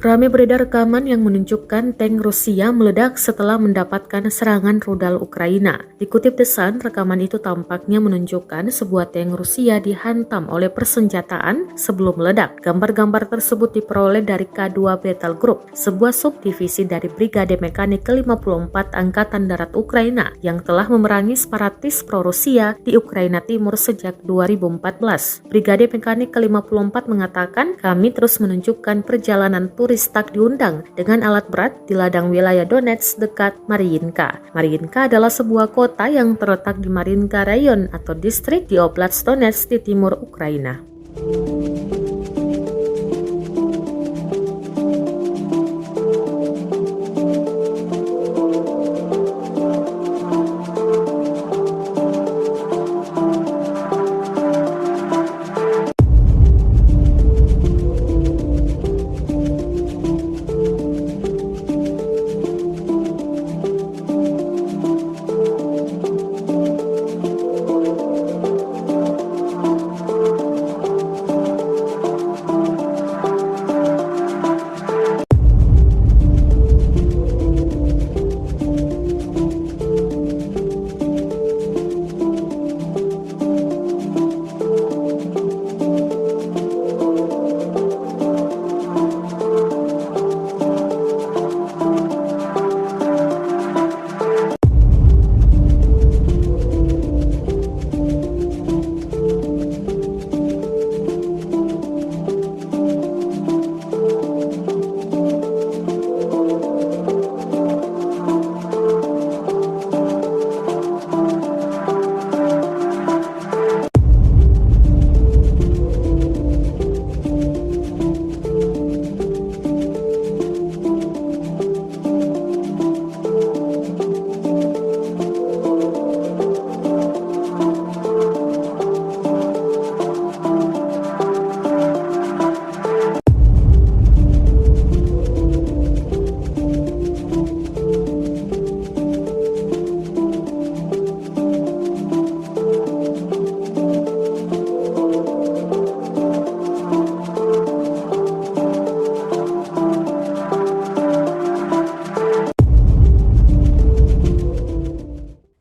Ramai beredar rekaman yang menunjukkan tank Rusia meledak setelah mendapatkan serangan rudal Ukraina. Dikutip The Sun, rekaman itu tampaknya menunjukkan sebuah tank Rusia dihantam oleh persenjataan sebelum meledak. Gambar-gambar tersebut diperoleh dari K2 Battle Group, sebuah subdivisi dari Brigade Mekanik ke-54 Angkatan Darat Ukraina yang telah memerangi separatis pro-Rusia di Ukraina Timur sejak 2014. Brigade Mekanik ke-54 mengatakan, "Kami terus menunjukkan perjalanan turis tak diundang dengan alat berat di ladang wilayah Donetsk dekat Mariinka." Mariinka adalah sebuah kota yang terletak di Mariinka Rayon atau distrik di Oblast Donetsk di timur Ukraina.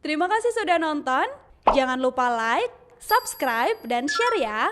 Terima kasih sudah nonton. Jangan lupa like, subscribe, dan share ya.